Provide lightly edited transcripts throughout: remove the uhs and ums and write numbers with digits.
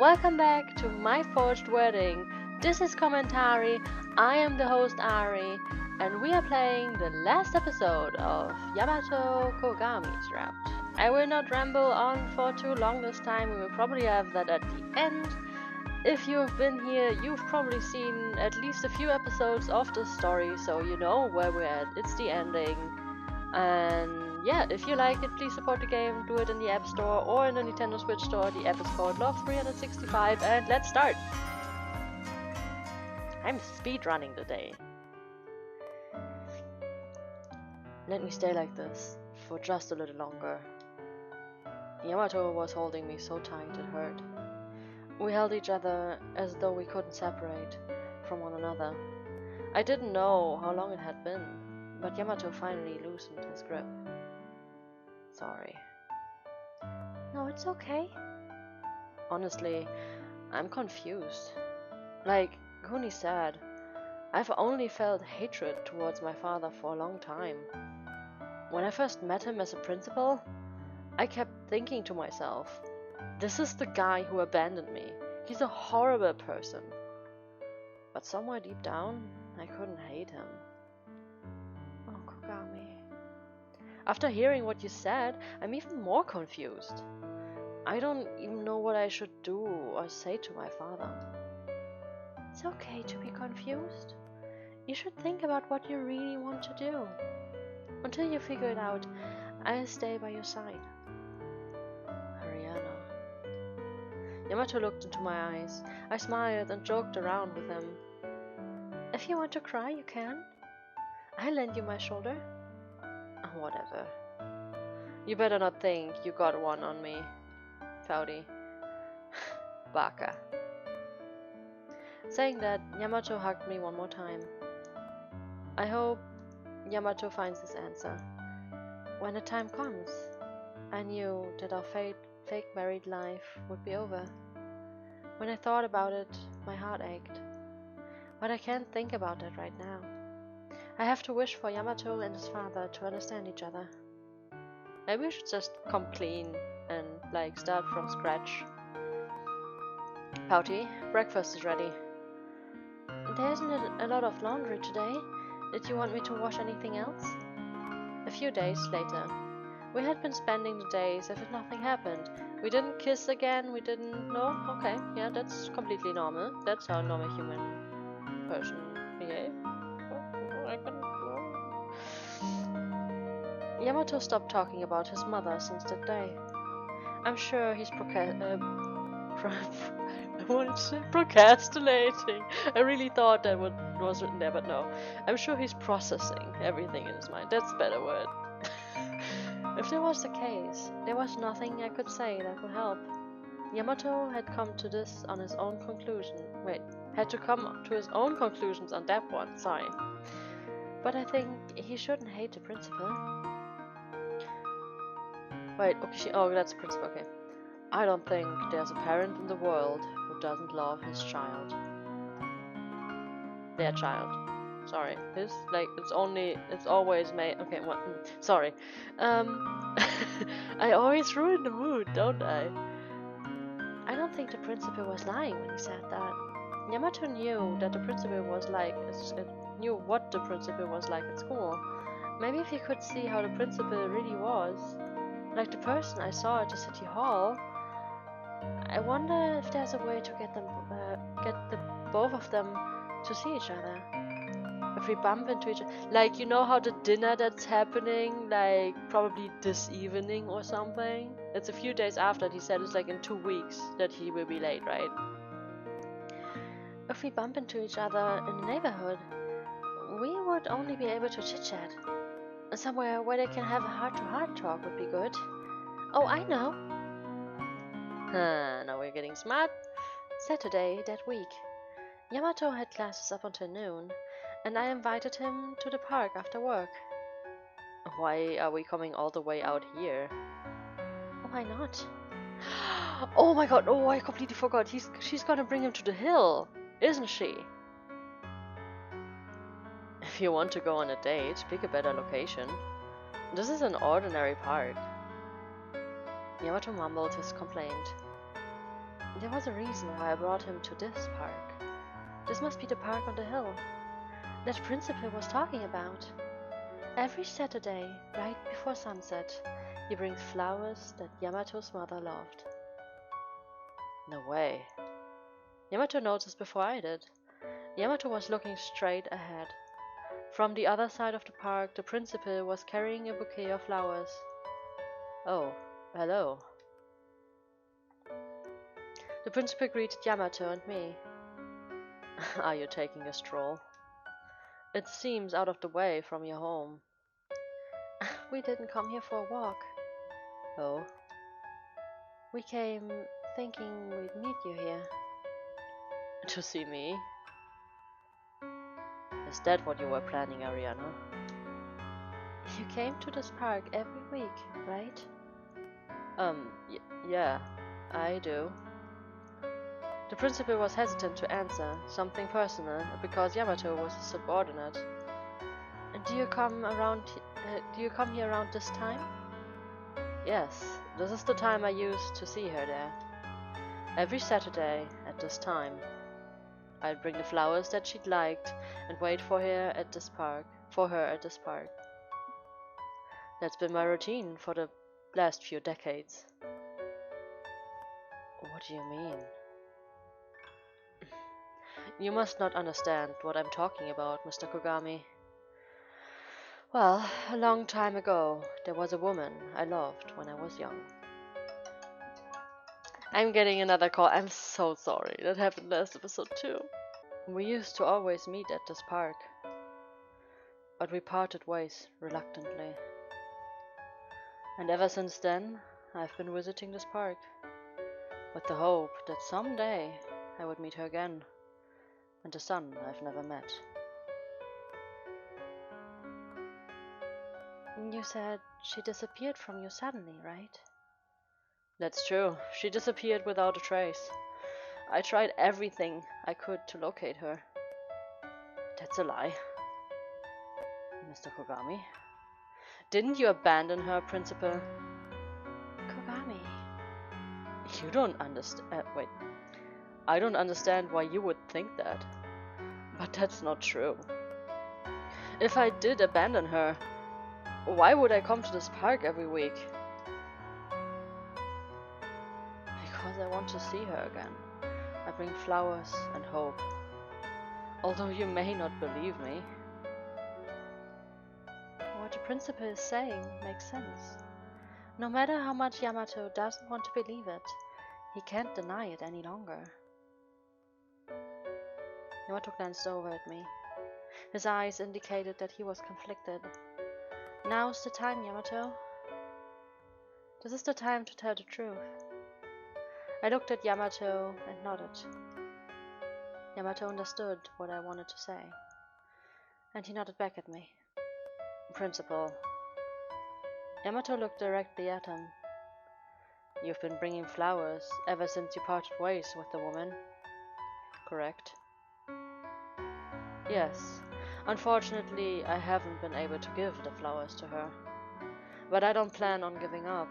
Welcome back to my forged wedding. This is Commentary. I am the host Ary, and we are playing the last episode of Yamato Kougami's route. I will not ramble on for too long this time. We will probably have that at the end. If you've been here, you've probably seen at least a few episodes of the story, so you know where we're at. It's the ending. And yeah, if you like it, please support the game. Do it in the App Store or in the Nintendo Switch Store. The app is called Love 365, and let's start! I'm speedrunning today. Let me stay like this for just a little longer. Yamato was holding me so tight it hurt. We held each other as though we couldn't separate from one another. I didn't know how long it had been, but Yamato finally loosened his grip. Sorry. No, it's okay. Honestly, I'm confused. Like Kuni said, I've only felt hatred towards my father for a long time. When I first met him as a principal, I kept thinking to myself, this is the guy who abandoned me. He's a horrible person. But somewhere deep down, I couldn't hate him. Oh, Kougami. After hearing what you said, I'm even more confused. I don't even know what I should do or say to my father. It's okay to be confused. You should think about what you really want to do. Until you figure it out, I'll stay by your side. Yamato looked into my eyes. I smiled and joked around with him. If you want to cry, you can. I'll lend you my shoulder. Whatever. You better not think you got one on me, Pouty. Baka. Saying that, Yamato hugged me one more time. I hope Yamato finds his answer. When the time comes, I knew that our fake married life would be over. When I thought about it, my heart ached. But I can't think about that right now. I have to wish for Yamato and his father to understand each other. Maybe we should just come clean and start from scratch. Pouty, breakfast is ready. There isn't a lot of laundry today. Did you want me to wash anything else? A few days later. We had been spending the days as if nothing happened. We didn't kiss again, we didn't... No? Okay, yeah, that's completely normal. That's how a normal human person behaves. Yamato stopped talking about his mother since that day. I'm sure he's procrastinating. I really thought that was written there, but no. I'm sure he's processing everything in his mind. That's a better word. If that was the case, there was nothing I could say that would help. Yamato had come to this on his own conclusion. Had to come to his own conclusions on that one, sorry. But I think he shouldn't hate the principal. Okay, that's the principal, okay. I don't think there's a parent in the world who doesn't love his child. Their child. Sorry, it's always made. Okay, what? Sorry. I always ruin the mood, don't I? I don't think the principal was lying when he said that. Yamato knew that the principal was knew what the principal was like at school. Maybe if he could see how the principal really was, like the person I saw at the city hall. I wonder if there's a way to get the both of them to see each other. If we bump into each other, you know how the dinner that's happening, probably this evening or something? It's a few days after, he said it's in 2 weeks that he will be late, right? If we bump into each other in the neighborhood, we would only be able to chit-chat. Somewhere where they can have a heart-to-heart talk would be good. Oh, I know! Now we're getting smart. Saturday that week. Yamato had classes up until noon, and I invited him to the park after work. Why are we coming all the way out here? Why not? Oh my god, I completely forgot. She's gonna bring him to the hill, isn't she? If you want to go on a date, pick a better location. This is an ordinary park. Yamato mumbled his complaint. There was a reason why I brought him to this park. This must be the park on the hill that Principal was talking about. Every Saturday, right before sunset, he brings flowers that Yamato's mother loved. No way. Yamato noticed before I did. Yamato was looking straight ahead. From the other side of the park, the principal was carrying a bouquet of flowers. Oh, hello. The principal greeted Yamato and me. Are you taking a stroll? It seems out of the way from your home. We didn't come here for a walk. Oh? We came thinking we'd meet you here. To see me? Is that what you were planning, Ariana? You came to this park every week, right? Yeah, I do. The principal was hesitant to answer, something personal, because Yamato was his subordinate. Do you come here around this time? Yes, this is the time I used to see her there. Every Saturday at this time. I'd bring the flowers that she'd liked and wait for her at this park. That's been my routine for the last few decades. What do you mean? You must not understand what I'm talking about, Mr. Kougami. Well, a long time ago, there was a woman I loved when I was young. I'm getting another call. I'm so sorry. That happened last episode too. We used to always meet at this park, but we parted ways reluctantly. And ever since then, I've been visiting this park, with the hope that someday I would meet her again, and the son I've never met. You said she disappeared from you suddenly, right? That's true. She disappeared without a trace. I tried everything I could to locate her. That's a lie. Mr. Kougami? Didn't you abandon her, Principal? Kougami. You don't understand. Wait. I don't understand why you would think that. But that's not true. If I did abandon her, why would I come to this park every week? Because I want to see her again. I bring flowers and hope. Although you may not believe me. What the principal is saying makes sense. No matter how much Yamato doesn't want to believe it, he can't deny it any longer. Yamato glanced over at me. His eyes indicated that he was conflicted. Now's the time, Yamato. This is the time to tell the truth. I looked at Yamato and nodded. Yamato understood what I wanted to say, and he nodded back at me. Principal. Yamato looked directly at him. You've been bringing flowers ever since you parted ways with the woman, correct? Yes. Unfortunately, I haven't been able to give the flowers to her. But I don't plan on giving up.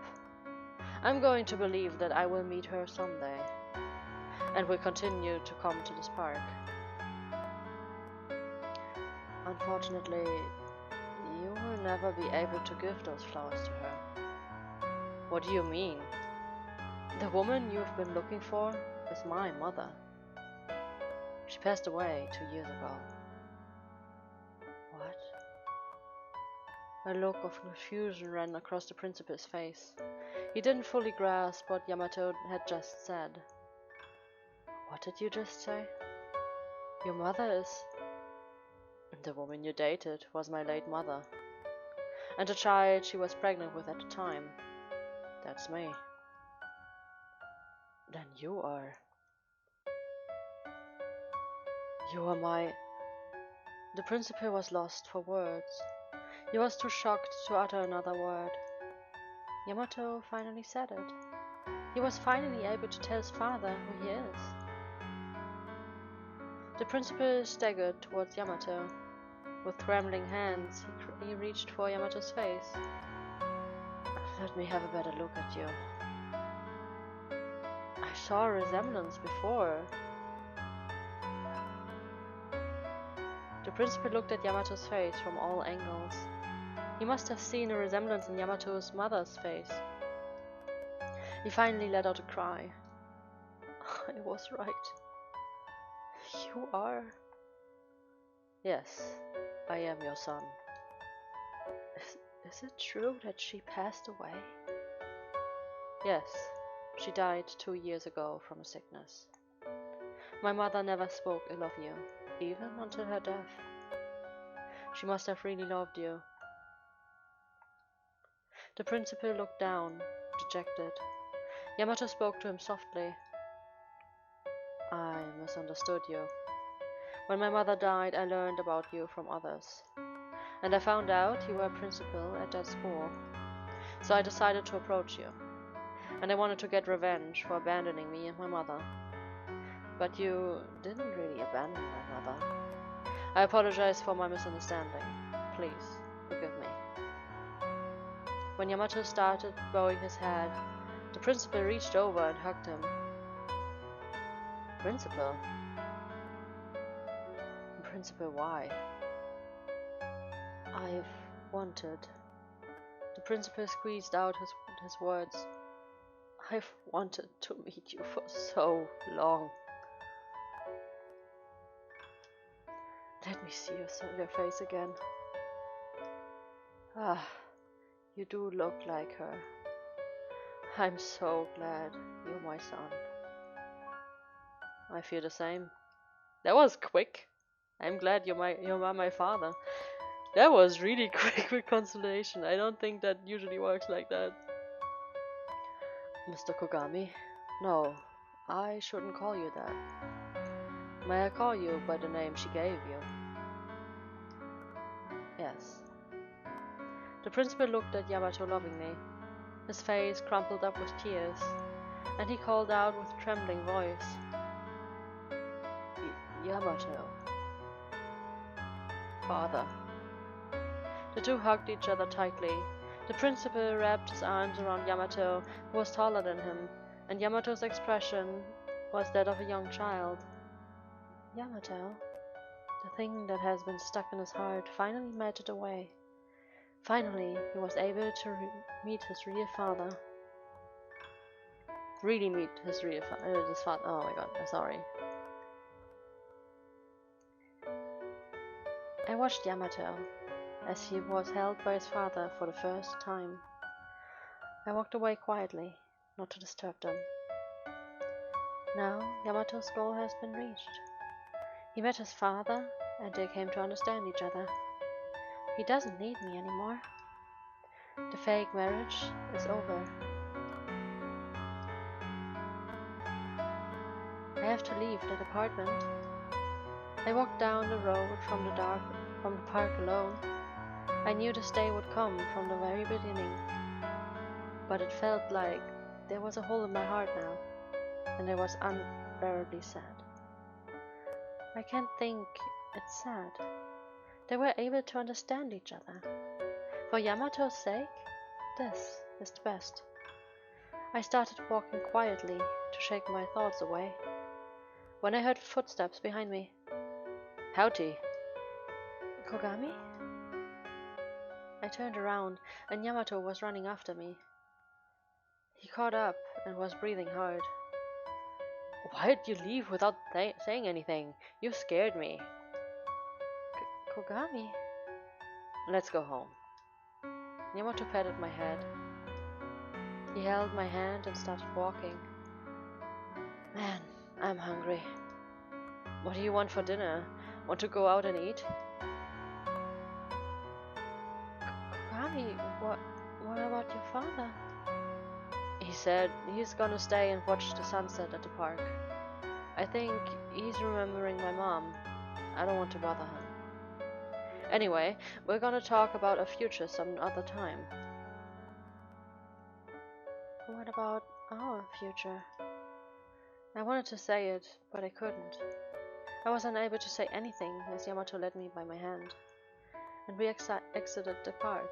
I'm going to believe that I will meet her someday, and will continue to come to this park. Unfortunately, you will never be able to give those flowers to her. What do you mean? The woman you've been looking for is my mother. She passed away 2 years ago. What? A look of confusion ran across the principal's face. He didn't fully grasp what Yamato had just said. What did you just say? Your mother is... The woman you dated was my late mother. And the child she was pregnant with at the time. That's me. Then you are... You are my... The principal was lost for words. He was too shocked to utter another word. Yamato finally said it. He was finally able to tell his father who he is. The principal staggered towards Yamato. With trembling hands, he reached for Yamato's face. Let me have a better look at you. I saw a resemblance before. The principal looked at Yamato's face from all angles. He must have seen a resemblance in Yamato's mother's face. He finally let out a cry. I was right. You are... Yes, I am your son. Is it true that she passed away? Yes, she died 2 years ago from a sickness. My mother never spoke ill of you, even until her death. She must have really loved you. The principal looked down, dejected. Yamato spoke to him softly. I misunderstood you. When my mother died, I learned about you from others. And I found out you were a principal at that school. So I decided to approach you. And I wanted to get revenge for abandoning me and my mother. But you didn't really abandon my mother. I apologize for my misunderstanding. Please, forgive me. When Yamato started bowing his head, the principal reached over and hugged him. Principal? Principal, why? I've wanted. The principal squeezed out his words. I've wanted to meet you for so long. Let me see your face again. Ah, you do look like her. I'm so glad you're my son. I feel the same. That was quick. I'm glad you are my father. That was really quick reconciliation. I don't think that usually works like that. Mr. Kougami? No, I shouldn't call you that. May I call you by the name she gave you? Yes. The principal looked at Yamato lovingly. His face crumpled up with tears, and he called out with a trembling voice. Yamato. Father. The two hugged each other tightly. The principal wrapped his arms around Yamato, who was taller than him, and Yamato's expression was that of a young child. Yamato, the thing that has been stuck in his heart, finally melted away. Finally, he was able to meet his real father. Really meet his real father. Oh my god, sorry. I watched Yamato as he was held by his father for the first time. I walked away quietly, not to disturb them. Now Yamato's goal has been reached. He met his father, and they came to understand each other. He doesn't need me anymore. The fake marriage is over. I have to leave that apartment. I walked down the road from the park alone. I knew this day would come from the very beginning, but it felt like there was a hole in my heart now, and I was unbearably sad. I can't think it's sad. They were able to understand each other. For Yamato's sake, this is the best. I started walking quietly to shake my thoughts away, when I heard footsteps behind me. Howdy. Kougami? I turned around, and Yamato was running after me. He caught up and was breathing hard. Why did you leave without saying anything? You scared me. Kougami? Let's go home. Yamato patted my head. He held my hand and started walking. Man, I'm hungry. What do you want for dinner? Want to go out and eat? Kougami, what about your father? He said he's gonna stay and watch the sunset at the park. I think he's remembering my mom. I don't want to bother him. Anyway, we're gonna talk about our future some other time. What about our future? I wanted to say it, but I couldn't. I was unable to say anything as Yamato led me by my hand, and we exited the park.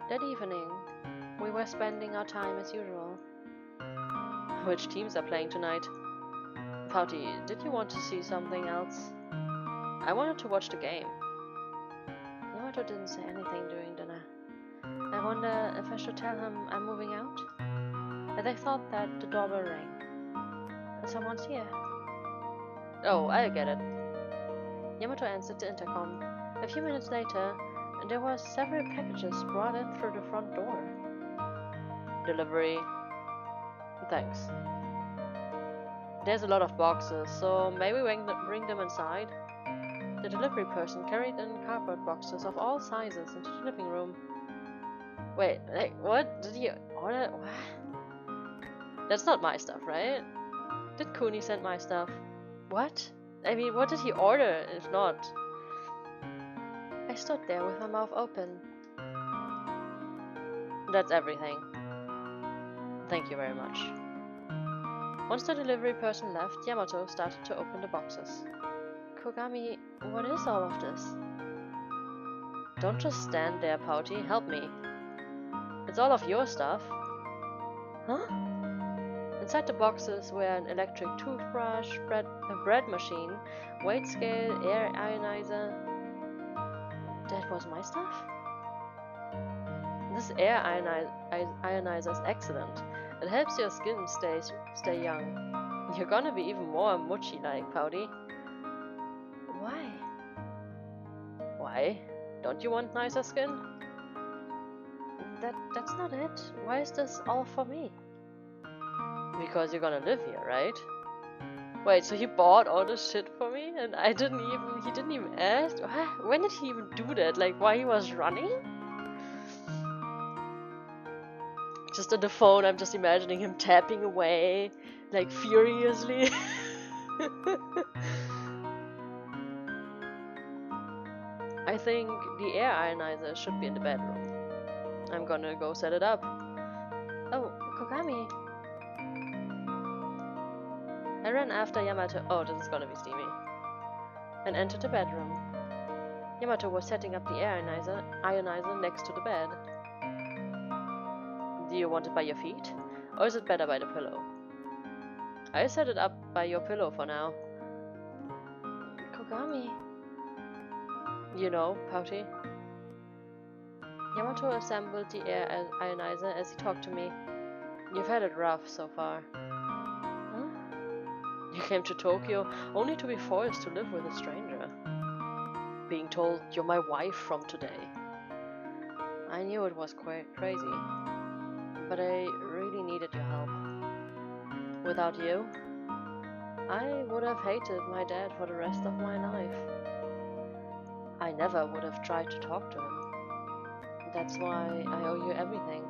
That evening, we were spending our time as usual. Which teams are playing tonight? Pouty, did you want to see something else? I wanted to watch the game. Yamato didn't say anything during dinner. I wonder if I should tell him I'm moving out? And I thought that the doorbell rang. Someone's here. Oh, I get it. Yamato answered the intercom. A few minutes later, there were several packages brought in through the front door. Delivery. Thanks. There's a lot of boxes, so maybe we bring them inside? The delivery person carried in cardboard boxes of all sizes into the living room. Wait, what? Did he order? What? That's not my stuff, right? Did Kuni send my stuff? What? I mean, what did he order, if not? I stood there with my mouth open. That's everything. Thank you very much. Once the delivery person left, Yamato started to open the boxes. Kougami, what is all of this? Don't just stand there, Pouty. Help me. It's all of your stuff. Huh? Inside the boxes were an electric toothbrush, a bread machine, weight scale, air ionizer. That was my stuff? This air ionizer is excellent. It helps your skin stay young. You're gonna be even more mochi-like, Pouty. Why? Why? Don't you want nicer skin? That's not it. Why is this all for me? Because you're gonna live here, right? Wait, so he bought all this shit for me and he didn't even ask? When did he even do that? Like, while he was running? Just on the phone, I'm just imagining him tapping away, like, furiously. I think the air ionizer should be in the bedroom. I'm gonna go set it up. Oh, Kougami. I ran after Yamato. Oh, this is gonna be steamy. And entered the bedroom. Yamato was setting up the air ionizer next to the bed. Do you want it by your feet? Or is it better by the pillow? I'll set it up by your pillow for now. Kougami. You know, Pouty. Yamato assembled the air ionizer as he talked to me. You've had it rough so far. Huh? You came to Tokyo only to be forced to live with a stranger. Being told you're my wife from today. I knew it was quite crazy, but I really needed your help. Without you, I would have hated my dad for the rest of my life. I never would have tried to talk to him. That's why I owe you everything.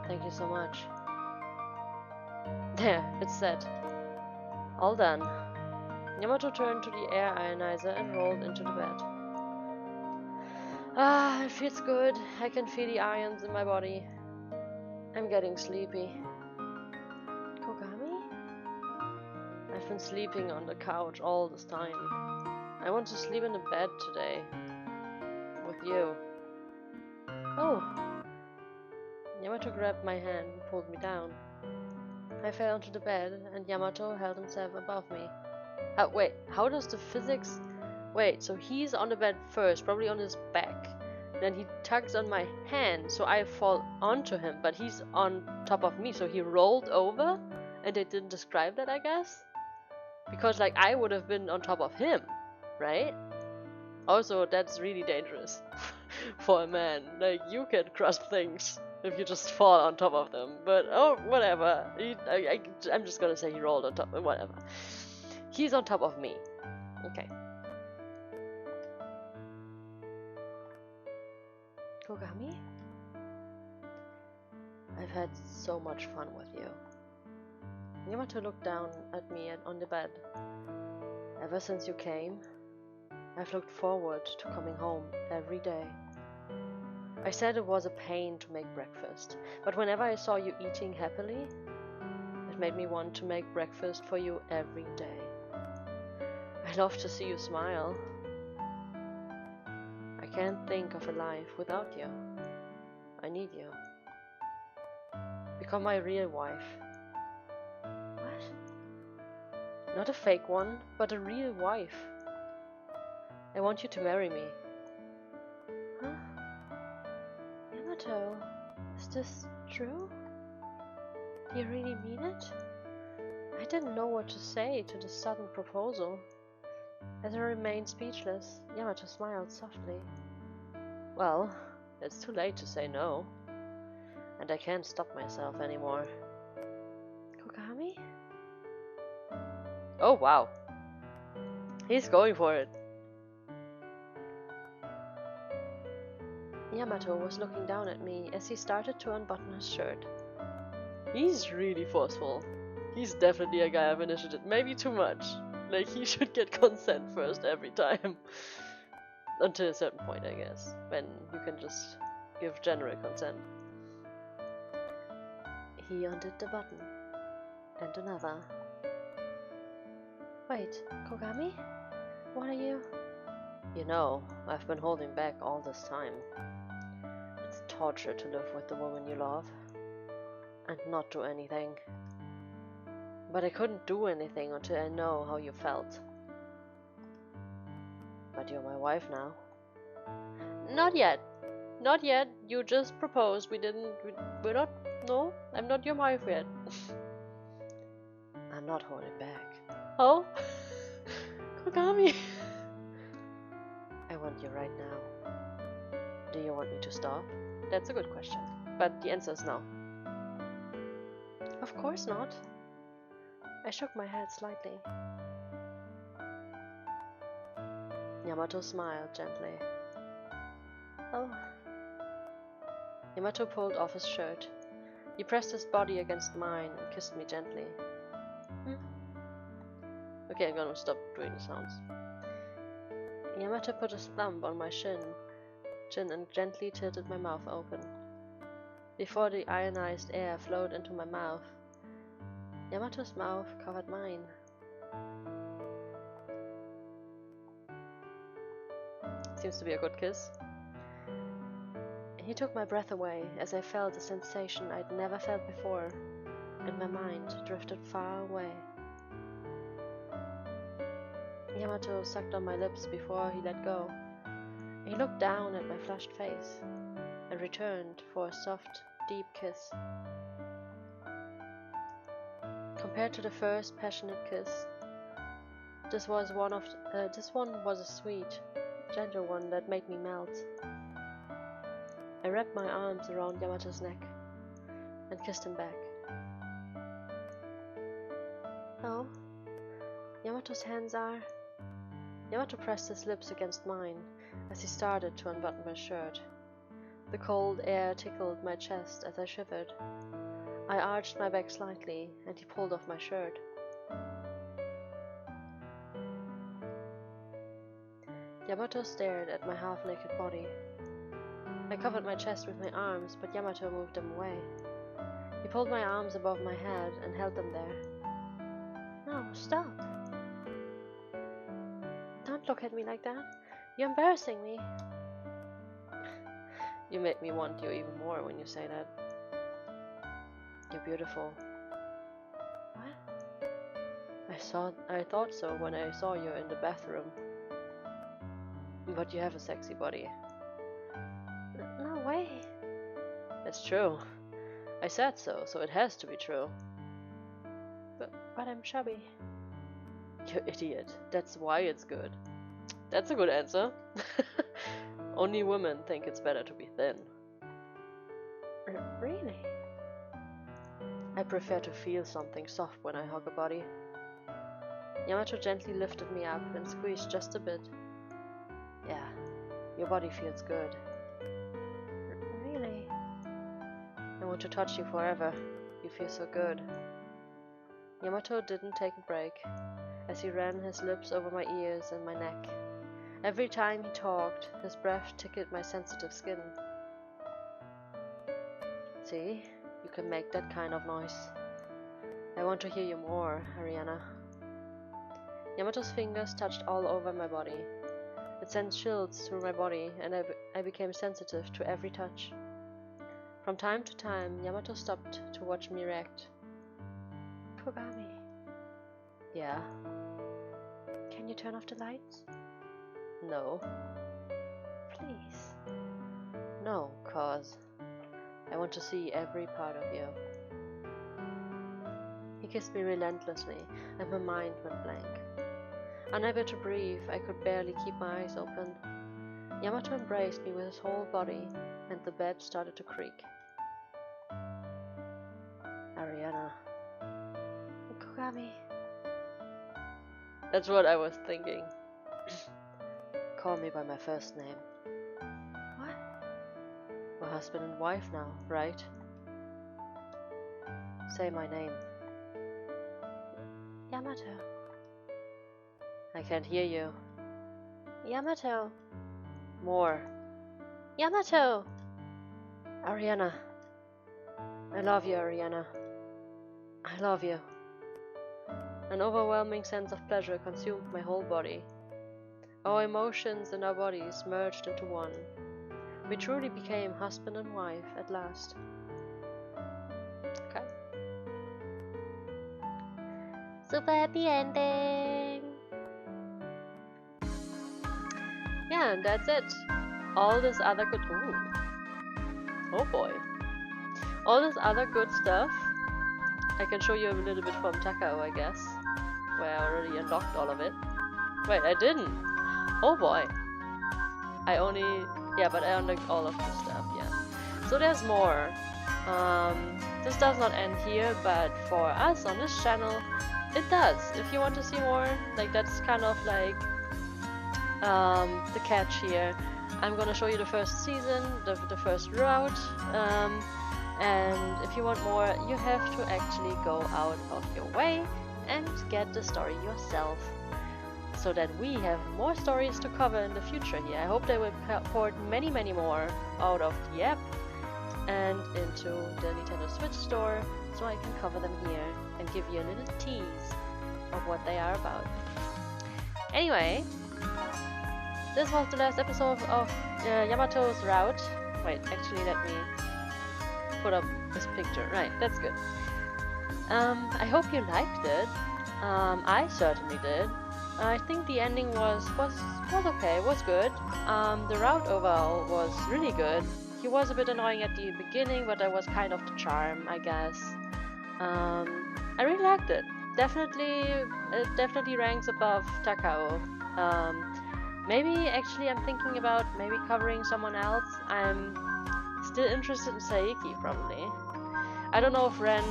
Thank you so much. There, it's set. All done. Yamato turned to the air ionizer and rolled into the bed. Ah, it feels good. I can feel the ions in my body. I'm getting sleepy. Kougami? I've been sleeping on the couch all this time. I want to sleep in the bed today. With you. Oh! Yamato grabbed my hand and pulled me down. I fell onto the bed and Yamato held himself above me. Wait, how does the physics... Wait, so he's on the bed first, probably on his back. Then he tugs on my hand, so I fall onto him, but he's on top of me, so he rolled over? And they didn't describe that, I guess? Because, like, I would have been on top of him, right? Also, that's really dangerous for a man. Like, you can crush things if you just fall on top of them. But, oh, whatever. I'm just gonna say he rolled on top, whatever. He's on top of me. Okay. Kougami? I've had so much fun with you. Yamato looked down at me on the bed. Ever since you came, I've looked forward to coming home every day. I said it was a pain to make breakfast, but whenever I saw you eating happily, it made me want to make breakfast for you every day. I love to see you smile. I can't think of a life without you. I need you. Become my real wife. Not a fake one, but a real wife. I want you to marry me. Huh? Yamato, is this true? Do you really mean it? I didn't know what to say to this sudden proposal. As I remained speechless, Yamato smiled softly. Well, it's too late to say no. And I can't stop myself anymore. Kougami? Oh wow. He's going for it. Yamato was looking down at me as he started to unbutton his shirt. He's really forceful. He's definitely a guy of initiative. Maybe too much. Like, he should get consent first every time. Until a certain point, I guess. When you can just give general consent. He undid the button. And another. Wait, Kougami? What are you? You know, I've been holding back all this time. It's torture to live with the woman you love. And not do anything. But I couldn't do anything until I know how you felt. But you're my wife now. Not yet. Not yet. You just proposed. We're not. No, I'm not your wife yet. I'm not holding back. Oh? Kougami. I want you right now. Do you want me to stop? That's a good question. But the answer is no. Of course not. I shook my head slightly. Yamato smiled gently. Oh. Yamato pulled off his shirt. He pressed his body against mine and kissed me gently. Okay, I'm gonna stop doing the sounds. Yamato put his thumb on my chin and gently tilted my mouth open. Before the ionized air flowed into my mouth, Yamato's mouth covered mine. Seems to be a good kiss. He took my breath away as I felt a sensation I'd never felt before, and my mind drifted far away. Yamato sucked on my lips before he let go. He looked down at my flushed face and returned for a soft, deep kiss. Compared to the first passionate kiss, this one was a sweet, gentle one that made me melt. I wrapped my arms around Yamato's neck and kissed him back. Oh, Yamato's hands are... Yamato pressed his lips against mine as he started to unbutton my shirt. The cold air tickled my chest as I shivered. I arched my back slightly and he pulled off my shirt. Yamato stared at my half-naked body. I covered my chest with my arms, but Yamato moved them away. He pulled my arms above my head and held them there. No, stop. Don't look at me like that. You're embarrassing me. You make me want you even more when you say that. You're beautiful. What? I thought so when I saw you in the bathroom. But you have a sexy body. No way. It's true. I said so, so it has to be true. But I'm chubby. You idiot. That's why it's good. That's a good answer. Only women think it's better to be thin. Really? I prefer to feel something soft when I hug a body. Yamato gently lifted me up and squeezed just a bit. Yeah, your body feels good. Really? I want to touch you forever. You feel so good. Yamato didn't take a break, as he ran his lips over my ears and my neck. Every time he talked, his breath tickled my sensitive skin. See, you can make that kind of noise. I want to hear you more, Ariana. Yamato's fingers touched all over my body. It sent chills through my body, and I became sensitive to every touch. From time to time, Yamato stopped to watch me react. Kougami. Yeah? Can you turn off the lights? No. Please. No, cause I want to see every part of you. He kissed me relentlessly, and my mind went blank. Unable to breathe, I could barely keep my eyes open. Yamato embraced me with his whole body, and the bed started to creak. Ariana. Kougami. That's what I was thinking. Call me by my first name. What? We're husband and wife now, right? Say my name. Yamato. I can't hear you. Yamato. More. Yamato! Ariana. I love you, Ariana. I love you. An overwhelming sense of pleasure consumed my whole body. Our emotions and our bodies merged into one. We truly became husband and wife at last. Okay. Super happy ending! Yeah, and that's it. All this other good... Ooh. Oh boy. All this other good stuff. I can show you a little bit from Takao, I guess. Where I already unlocked all of it. Wait, I didn't. Oh boy. I only... Yeah, but I unlocked all of the stuff, yeah. So there's more. This does not end here, but for us on this channel, it does. If you want to see more, like that's kind of like the catch here. I'm gonna show you the first season, the first route, and if you want more, you have to actually go out of your way and get the story yourself, so that we have more stories to cover in the future here. I hope they will port many more out of the app and into the Nintendo Switch store, so I can cover them here and give you a little tease of what they are about. Anyway, this was the last episode of Yamato's route. Wait, actually let me put up this picture. Right, that's good. I hope you liked it. I certainly did. I think the ending was okay, was good. The route overall was really good. He was a bit annoying at the beginning, but that was kind of the charm, I guess. I really liked it. It definitely ranks above Takao. Maybe actually I'm thinking about maybe covering someone else. I'm still interested in Saiki, probably. I don't know if Ren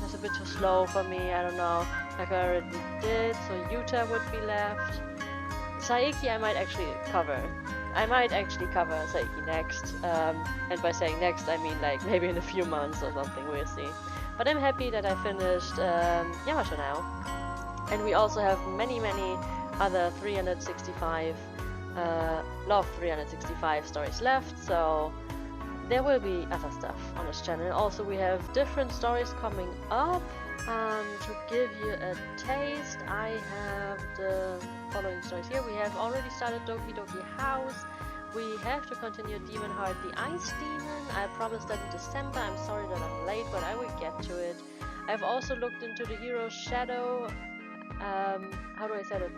is a bit too slow for me, I don't know. Like I already did, so Yuta would be left. Saiki I might actually cover. I might actually cover Saiki next. And by saying next, I mean like maybe in a few months or something, we'll see. But I'm happy that I finished Yamato now. And we also have many other 365 Love 365 stories left, so there will be other stuff on this channel. Also, we have different stories coming up. To give you a taste, I have the following stories here. We have already started Doki Doki House. We have to continue Demon Heart the Ice Demon. I promised that in December. I'm sorry that I'm late, but I will get to it. I've also looked into the Hero's Shadow. How do I say it?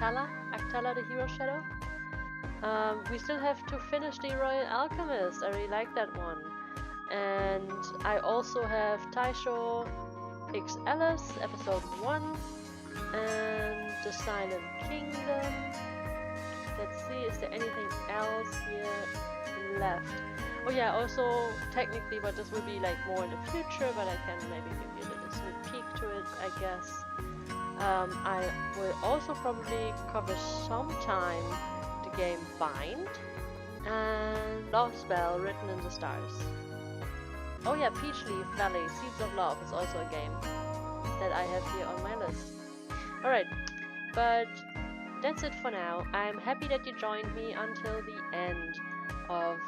Actala, the Hero's Shadow. We still have to finish the Royal Alchemist. I really like that one. And I also have Taisho X Alice, episode 1, and The Silent Kingdom. Let's see, is there anything else here left? Oh yeah, also technically, but this will be like more in the future, but I can maybe give you a little sneak peek to it, I guess. I will also probably cover sometime the game Bind and Love Spell Written in the Stars. Oh yeah, Peach Leaf Valley Seeds of Love is also a game that I have here on my list. Alright, but that's it for now. I'm happy that you joined me until the end of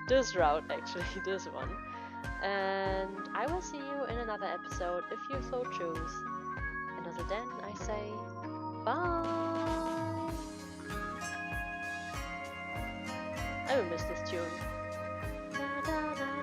this route, actually, this one. And I will see you in another episode if you so choose. And until then, I say bye! I will miss this tune. Da, da, da.